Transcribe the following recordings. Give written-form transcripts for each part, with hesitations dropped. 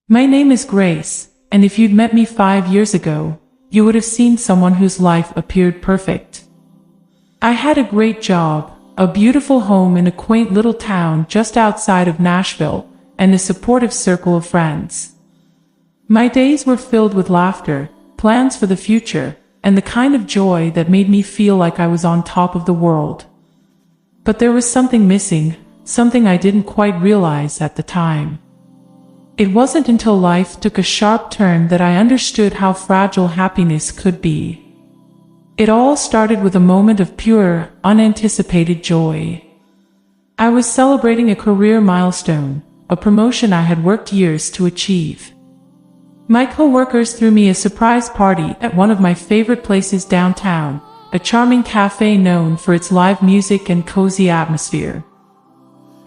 My name is Grace, and if you'd met me 5 years ago, you would have seen someone whose life appeared perfect. I had a great job, a beautiful home in a quaint little town just outside of Nashville, and a supportive circle of friends. My days were filled with laughter, plans for the future, and the kind of joy that made me feel like I was on top of the world. But there was something missing, something I didn't quite realize at the time. It wasn't until life took a sharp turn that I understood how fragile happiness could be. It all started with a moment of pure, unanticipated joy. I was celebrating a career milestone, a promotion I had worked years to achieve. My co-workers threw me a surprise party at one of my favorite places downtown, a charming cafe known for its live music and cozy atmosphere.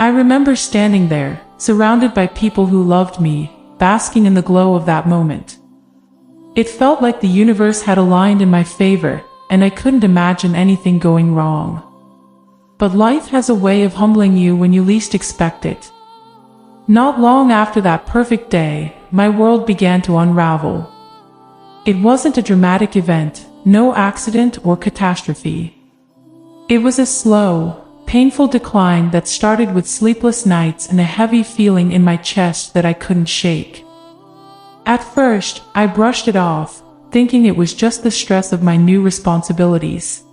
I remember standing there, surrounded by people who loved me, basking in the glow of that moment. It felt like the universe had aligned in my favor, and I couldn't imagine anything going wrong. But life has a way of humbling you when you least expect it. Not long after that perfect day, my world began to unravel. It wasn't a dramatic event, no accident or catastrophe. It was a slow, painful decline that started with sleepless nights and a heavy feeling in my chest that I couldn't shake. At first, I brushed it off, thinking it was just the stress of my new responsibilities.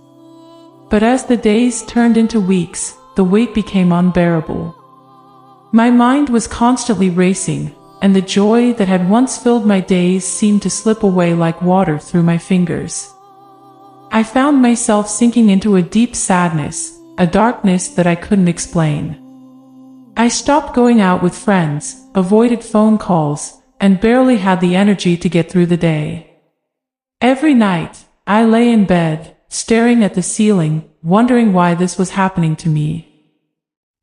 But as the days turned into weeks, the weight became unbearable. My mind was constantly racing, and the joy that had once filled my days seemed to slip away like water through my fingers. I found myself sinking into a deep sadness, a darkness that I couldn't explain. I stopped going out with friends, avoided phone calls, and barely had the energy to get through the day. Every night, I lay in bed, staring at the ceiling, wondering why this was happening to me.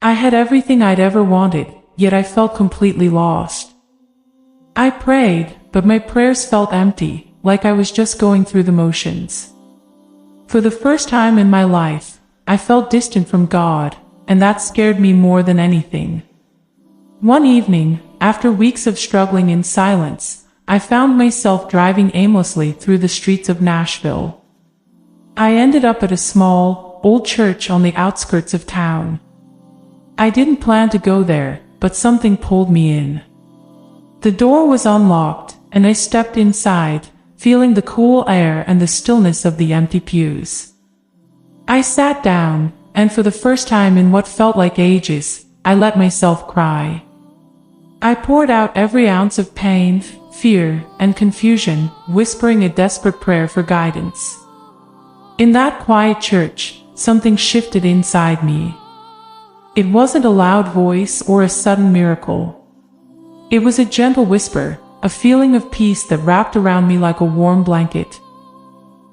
I had everything I'd ever wanted, yet I felt completely lost. I prayed, but my prayers felt empty, like I was just going through the motions. For the first time in my life, I felt distant from God, and that scared me more than anything. One evening, after weeks of struggling in silence, I found myself driving aimlessly through the streets of Nashville. I ended up at a small, old church on the outskirts of town. I didn't plan to go there, but something pulled me in. The door was unlocked, and I stepped inside, feeling the cool air and the stillness of the empty pews. I sat down, and for the first time in what felt like ages, I let myself cry. I poured out every ounce of pain, fear, and confusion, whispering a desperate prayer for guidance. In that quiet church, something shifted inside me. It wasn't a loud voice or a sudden miracle. It was a gentle whisper, a feeling of peace that wrapped around me like a warm blanket.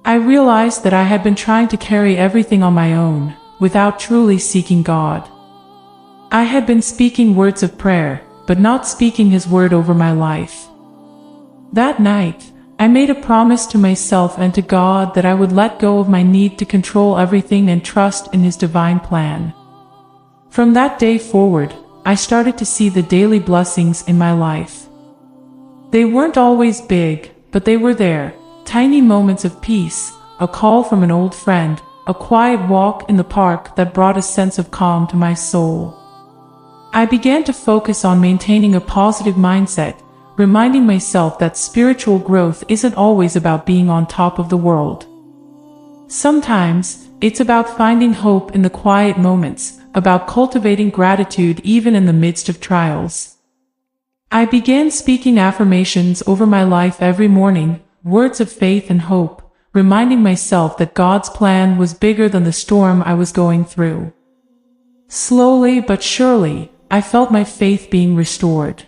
I realized that I had been trying to carry everything on my own, without truly seeking God. I had been speaking words of prayer, but not speaking His word over my life. That night, I made a promise to myself and to God that I would let go of my need to control everything and trust in His divine plan. From that day forward, I started to see the daily blessings in my life. They weren't always big, but they were there. Tiny moments of peace, a call from an old friend, a quiet walk in the park that brought a sense of calm to my soul. I began to focus on maintaining a positive mindset, reminding myself that spiritual growth isn't always about being on top of the world. Sometimes, it's about finding hope in the quiet moments, about cultivating gratitude even in the midst of trials. I began speaking affirmations over my life every morning, words of faith and hope, reminding myself that God's plan was bigger than the storm I was going through. Slowly but surely, I felt my faith being restored.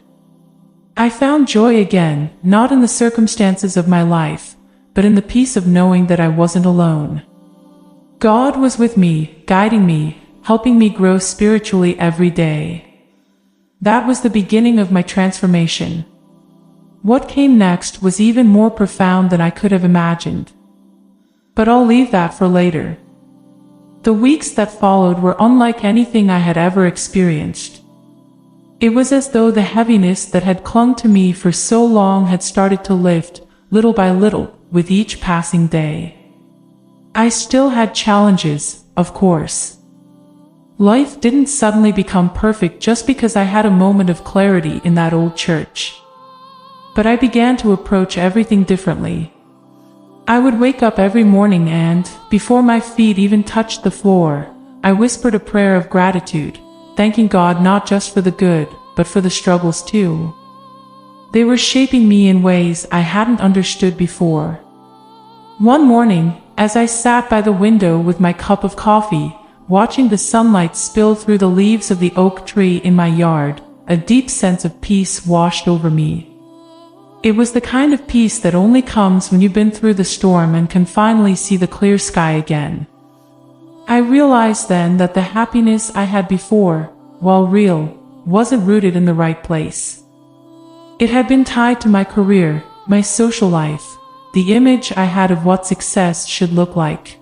I found joy again, not in the circumstances of my life, but in the peace of knowing that I wasn't alone. God was with me, guiding me, helping me grow spiritually every day. That was the beginning of my transformation. What came next was even more profound than I could have imagined. But I'll leave that for later. The weeks that followed were unlike anything I had ever experienced. It was as though the heaviness that had clung to me for so long had started to lift, little by little, with each passing day. I still had challenges, of course. Life didn't suddenly become perfect just because I had a moment of clarity in that old church. But I began to approach everything differently. I would wake up every morning and, before my feet even touched the floor, I whispered a prayer of gratitude, thanking God not just for the good, but for the struggles too. They were shaping me in ways I hadn't understood before. One morning, as I sat by the window with my cup of coffee, watching the sunlight spill through the leaves of the oak tree in my yard, a deep sense of peace washed over me. It was the kind of peace that only comes when you've been through the storm and can finally see the clear sky again. I realized then that the happiness I had before, while real, wasn't rooted in the right place. It had been tied to my career, my social life, the image I had of what success should look like.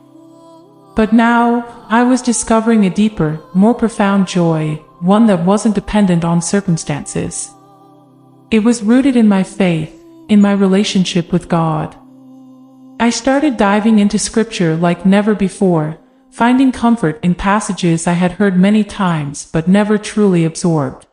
But now, I was discovering a deeper, more profound joy, one that wasn't dependent on circumstances. It was rooted in my faith, in my relationship with God. I started diving into scripture like never before, finding comfort in passages I had heard many times but never truly absorbed.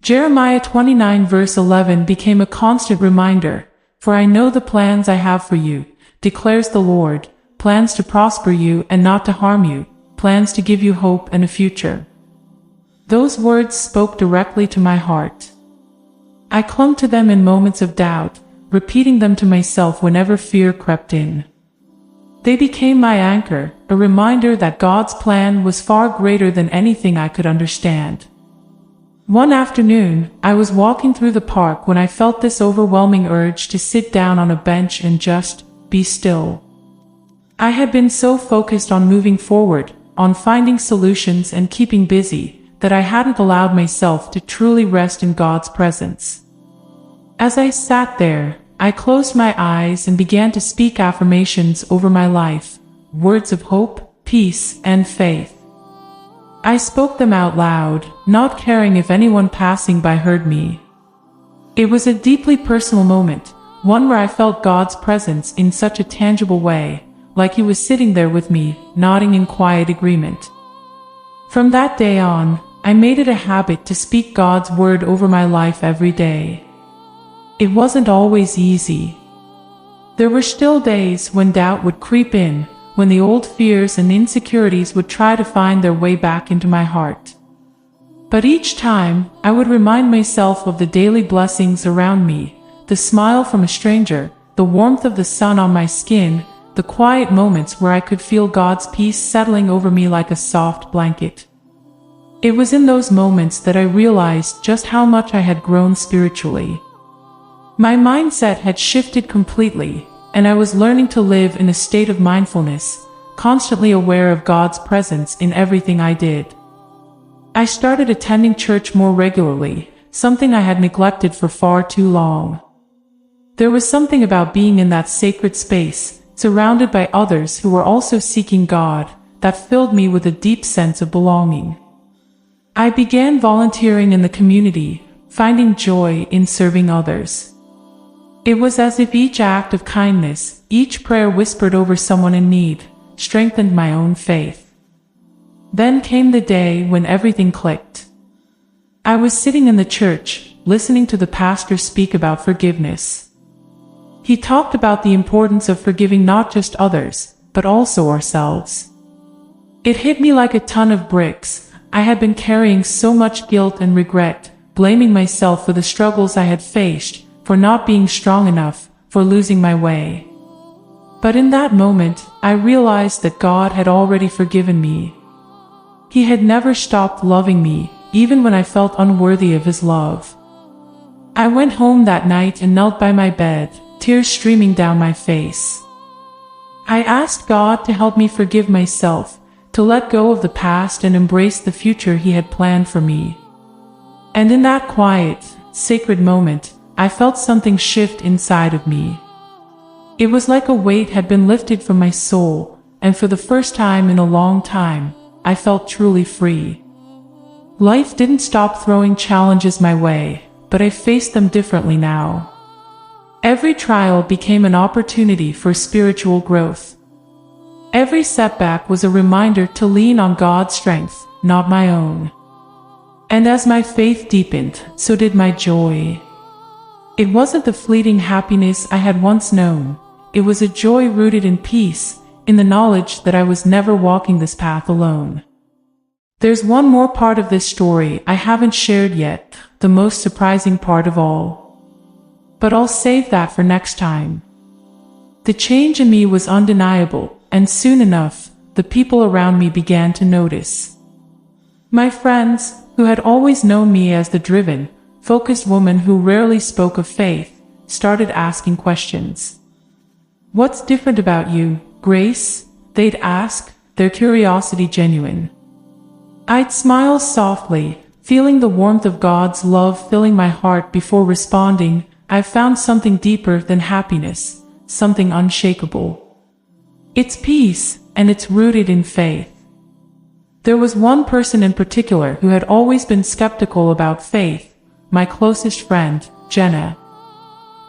Jeremiah 29 verse 11 became a constant reminder, "For I know the plans I have for you, declares the Lord, plans to prosper you and not to harm you, plans to give you hope and a future." Those words spoke directly to my heart. I clung to them in moments of doubt, repeating them to myself whenever fear crept in. They became my anchor, a reminder that God's plan was far greater than anything I could understand. One afternoon, I was walking through the park when I felt this overwhelming urge to sit down on a bench and just be still. I had been so focused on moving forward, on finding solutions and keeping busy, that I hadn't allowed myself to truly rest in God's presence. As I sat there, I closed my eyes and began to speak affirmations over my life, words of hope, peace, and faith. I spoke them out loud, not caring if anyone passing by heard me. It was a deeply personal moment, one where I felt God's presence in such a tangible way, like He was sitting there with me, nodding in quiet agreement. From that day on, I made it a habit to speak God's word over my life every day. It wasn't always easy. There were still days when doubt would creep in, when the old fears and insecurities would try to find their way back into my heart. But each time, I would remind myself of the daily blessings around me, the smile from a stranger, the warmth of the sun on my skin, the quiet moments where I could feel God's peace settling over me like a soft blanket. It was in those moments that I realized just how much I had grown spiritually. My mindset had shifted completely, and I was learning to live in a state of mindfulness, constantly aware of God's presence in everything I did. I started attending church more regularly, something I had neglected for far too long. There was something about being in that sacred space, surrounded by others who were also seeking God, that filled me with a deep sense of belonging. I began volunteering in the community, finding joy in serving others. It was as if each act of kindness, each prayer whispered over someone in need, strengthened my own faith. Then came the day when everything clicked. I was sitting in the church, listening to the pastor speak about forgiveness. He talked about the importance of forgiving not just others, but also ourselves. It hit me like a ton of bricks. I had been carrying so much guilt and regret, blaming myself for the struggles I had faced, for not being strong enough, for losing my way. But in that moment, I realized that God had already forgiven me. He had never stopped loving me, even when I felt unworthy of His love. I went home that night and knelt by my bed, tears streaming down my face. I asked God to help me forgive myself, to let go of the past and embrace the future He had planned for me. And in that quiet, sacred moment, I felt something shift inside of me. It was like a weight had been lifted from my soul, and for the first time in a long time, I felt truly free. Life didn't stop throwing challenges my way, but I faced them differently now. Every trial became an opportunity for spiritual growth. Every setback was a reminder to lean on God's strength, not my own. And as my faith deepened, so did my joy. It wasn't the fleeting happiness I had once known. It was a joy rooted in peace, in the knowledge that I was never walking this path alone. There's one more part of this story I haven't shared yet, the most surprising part of all. But I'll save that for next time. The change in me was undeniable, and soon enough, the people around me began to notice. My friends, who had always known me as the driven, focused woman who rarely spoke of faith, started asking questions. "What's different about you, Grace?" they'd ask, their curiosity genuine. I'd smile softly, feeling the warmth of God's love filling my heart before responding, "I've found something deeper than happiness, something unshakable. It's peace, and it's rooted in faith." There was one person in particular who had always been skeptical about faith, my closest friend, Jenna.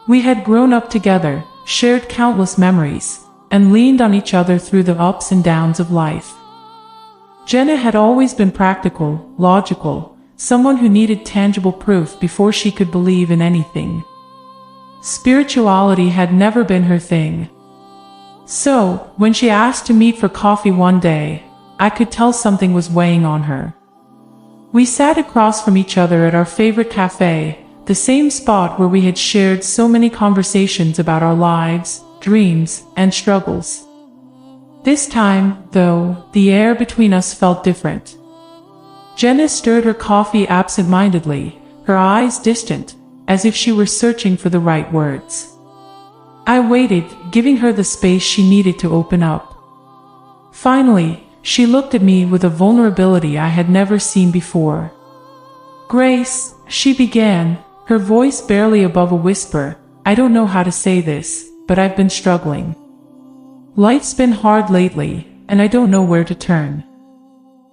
We had grown up together, shared countless memories, and leaned on each other through the ups and downs of life. Jenna had always been practical, logical, someone who needed tangible proof before she could believe in anything. Spirituality had never been her thing. So, when she asked to meet for coffee one day, I could tell something was weighing on her. We sat across from each other at our favorite cafe, the same spot where we had shared so many conversations about our lives, dreams, and struggles. This time, though, the air between us felt different. Jenna stirred her coffee absent-mindedly, her eyes distant, as if she were searching for the right words. I waited, giving her the space she needed to open up. Finally, she looked at me with a vulnerability I had never seen before. "Grace," she began, her voice barely above a whisper, "I don't know how to say this, but I've been struggling. Life's been hard lately, and I don't know where to turn."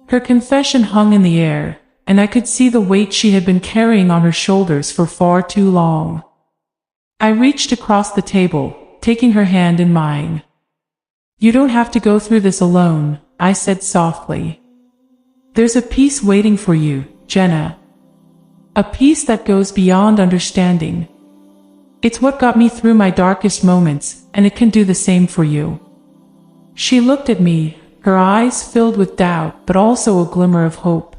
Her confession hung in the air, and I could see the weight she had been carrying on her shoulders for far too long. I reached across the table, taking her hand in mine. "You don't have to go through this alone," I said softly. "There's a peace waiting for you, Jenna. A peace that goes beyond understanding. It's what got me through my darkest moments, and it can do the same for you." She looked at me, her eyes filled with doubt but also a glimmer of hope.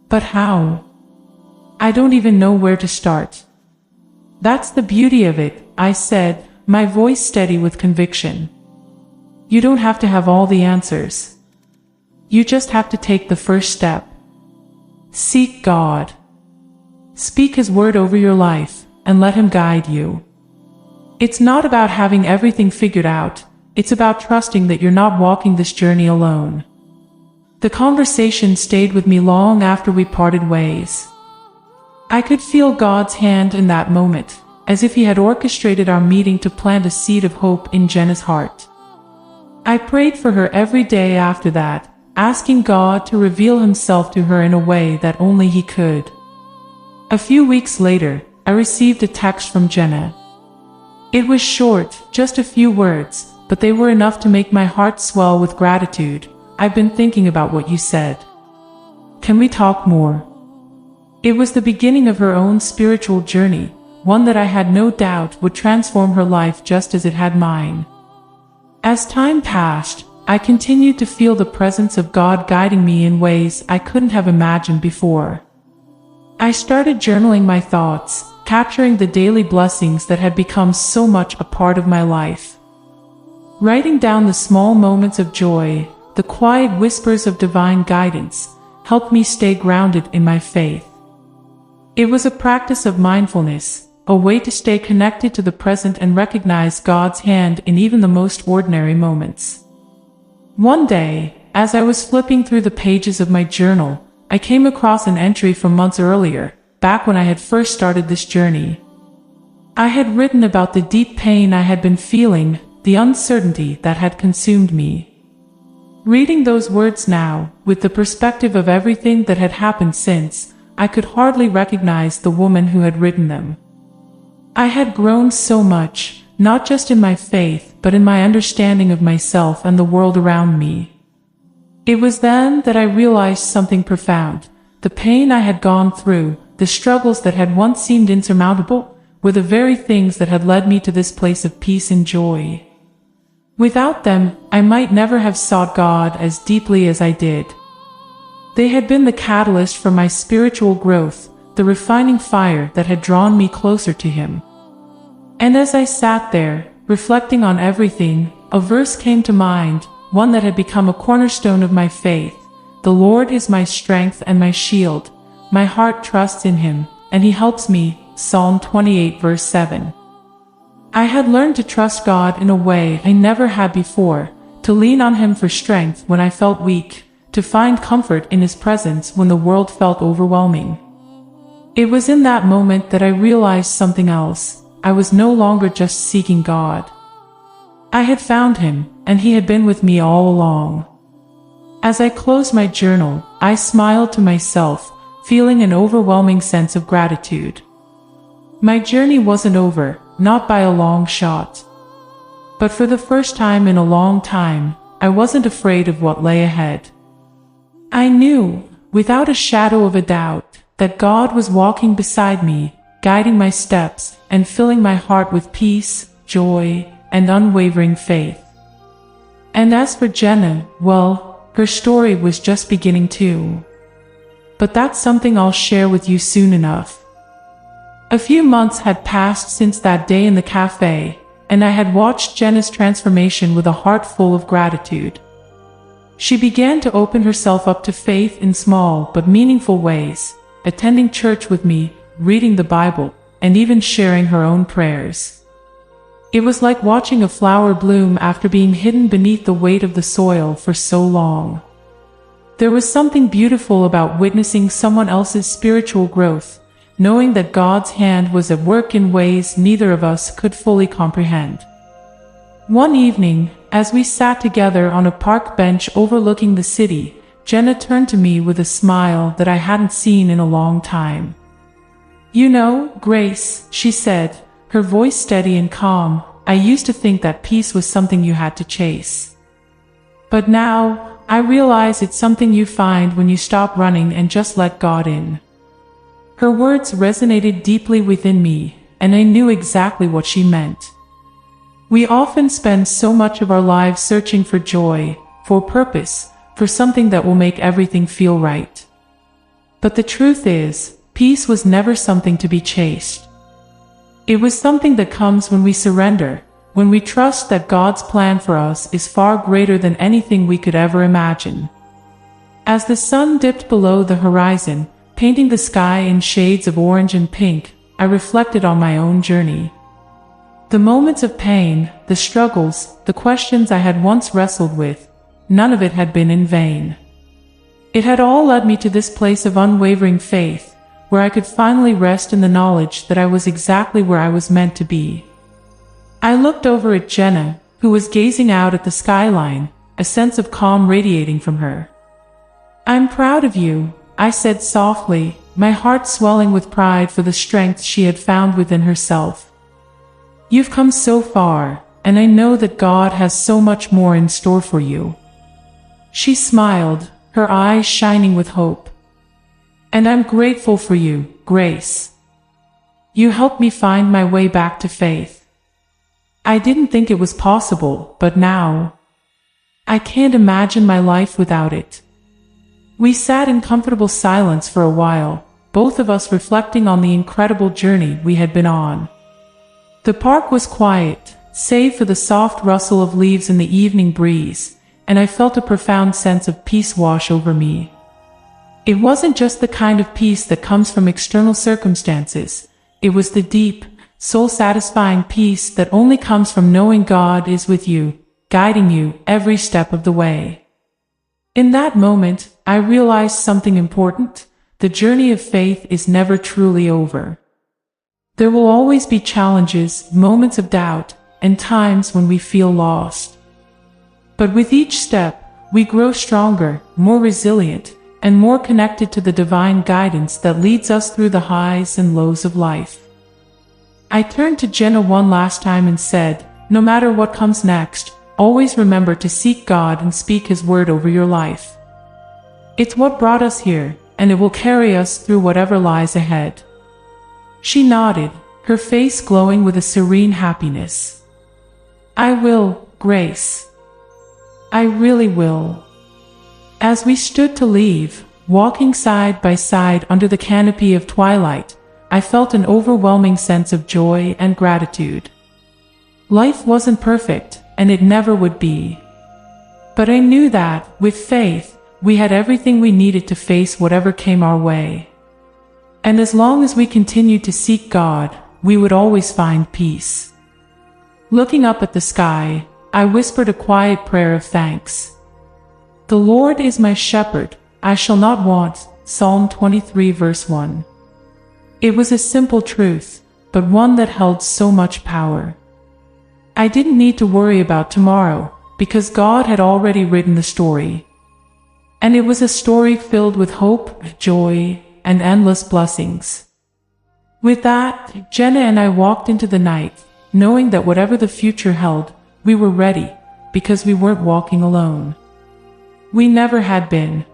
"But how? I don't even know where to start." "That's the beauty of it," I said, my voice steady with conviction. "You don't have to have all the answers. You just have to take the first step. Seek God. Speak His word over your life, and let Him guide you. It's not about having everything figured out, it's about trusting that you're not walking this journey alone." The conversation stayed with me long after we parted ways. I could feel God's hand in that moment, as if He had orchestrated our meeting to plant a seed of hope in Jenna's heart. I prayed for her every day after that, asking God to reveal Himself to her in a way that only He could. A few weeks later, I received a text from Jenna. It was short, just a few words, but they were enough to make my heart swell with gratitude. "I've been thinking about what you said. Can we talk more?" It was the beginning of her own spiritual journey, one that I had no doubt would transform her life just as it had mine. As time passed, I continued to feel the presence of God guiding me in ways I couldn't have imagined before. I started journaling my thoughts, capturing the daily blessings that had become so much a part of my life. Writing down the small moments of joy, the quiet whispers of divine guidance, helped me stay grounded in my faith. It was a practice of mindfulness, a way to stay connected to the present and recognize God's hand in even the most ordinary moments. One day, as I was flipping through the pages of my journal, I came across an entry from months earlier, back when I had first started this journey. I had written about the deep pain I had been feeling, the uncertainty that had consumed me. Reading those words now, with the perspective of everything that had happened since, I could hardly recognize the woman who had written them. I had grown so much, not just in my faith, but in my understanding of myself and the world around me. It was then that I realized something profound. The pain I had gone through, the struggles that had once seemed insurmountable, were the very things that had led me to this place of peace and joy. Without them, I might never have sought God as deeply as I did. They had been the catalyst for my spiritual growth, the refining fire that had drawn me closer to Him. And as I sat there, reflecting on everything, a verse came to mind, one that had become a cornerstone of my faith. The Lord is my strength and my shield. My heart trusts in Him, and He helps me. Psalm 28 verse 7. I had learned to trust God in a way I never had before, to lean on Him for strength when I felt weak, to find comfort in His presence when the world felt overwhelming. It was in that moment that I realized something else. I was no longer just seeking God. I had found Him, and He had been with me all along. As I closed my journal, I smiled to myself, feeling an overwhelming sense of gratitude. My journey wasn't over, not by a long shot. But for the first time in a long time, I wasn't afraid of what lay ahead. I knew, without a shadow of a doubt, that God was walking beside me, guiding my steps, and filling my heart with peace, joy, and unwavering faith. And as for Jenna, well, her story was just beginning too. But that's something I'll share with you soon enough. A few months had passed since that day in the cafe, and I had watched Jenna's transformation with a heart full of gratitude. She began to open herself up to faith in small but meaningful ways, attending church with me, reading the Bible, and even sharing her own prayers. It was like watching a flower bloom after being hidden beneath the weight of the soil for so long. There was something beautiful about witnessing someone else's spiritual growth, knowing that God's hand was at work in ways neither of us could fully comprehend. One evening, as we sat together on a park bench overlooking the city, Jenna turned to me with a smile that I hadn't seen in a long time. "You know, Grace," she said, her voice steady and calm, "I used to think that peace was something you had to chase. But now, I realize it's something you find when you stop running and just let God in." Her words resonated deeply within me, and I knew exactly what she meant. We often spend so much of our lives searching for joy, for purpose, for something that will make everything feel right. But the truth is, peace was never something to be chased. It was something that comes when we surrender, when we trust that God's plan for us is far greater than anything we could ever imagine. As the sun dipped below the horizon, painting the sky in shades of orange and pink, I reflected on my own journey. The moments of pain, the struggles, the questions I had once wrestled with, none of it had been in vain. It had all led me to this place of unwavering faith, where I could finally rest in the knowledge that I was exactly where I was meant to be. I looked over at Jenna, who was gazing out at the skyline, a sense of calm radiating from her. "I'm proud of you," I said softly, my heart swelling with pride for the strength she had found within herself. "You've come so far, and I know that God has so much more in store for you." She smiled, her eyes shining with hope. "And I'm grateful for you, Grace. You helped me find my way back to faith. I didn't think it was possible, but now, I can't imagine my life without it." We sat in comfortable silence for a while, both of us reflecting on the incredible journey we had been on. The park was quiet, save for the soft rustle of leaves in the evening breeze, and I felt a profound sense of peace wash over me. It wasn't just the kind of peace that comes from external circumstances. It was the deep, soul-satisfying peace that only comes from knowing God is with you, guiding you every step of the way. In that moment, I realized something important. The journey of faith is never truly over. There will always be challenges, moments of doubt, and times when we feel lost. But with each step, we grow stronger, more resilient, and more connected to the divine guidance that leads us through the highs and lows of life. I turned to Jenna one last time and said, no matter what comes next, always remember to seek God and speak His word over your life. It's what brought us here, and it will carry us through whatever lies ahead. She nodded, her face glowing with a serene happiness. I will, Grace. I really will. As we stood to leave, walking side by side under the canopy of twilight, I felt an overwhelming sense of joy and gratitude. Life wasn't perfect, and it never would be. But I knew that, with faith, we had everything we needed to face whatever came our way. And as long as we continued to seek God, we would always find peace. Looking up at the sky, I whispered a quiet prayer of thanks. The Lord is my shepherd, I shall not want. Psalm 23 verse 1. It was a simple truth, but one that held so much power. I didn't need to worry about tomorrow, because God had already written the story. And it was a story filled with hope, joy, and endless blessings. With that, Jenna and I walked into the night, knowing that whatever the future held, we were ready, because we weren't walking alone. We never had been.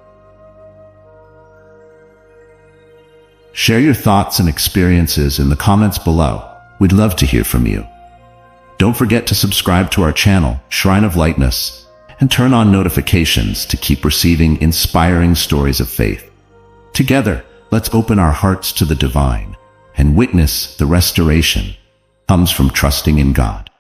Share your thoughts and experiences in the comments below. We'd love to hear from you. Don't forget to subscribe to our channel, Shrine of Lightness, and turn on notifications to keep receiving inspiring stories of faith. Together, let's open our hearts to the divine and witness the restoration comes from trusting in God.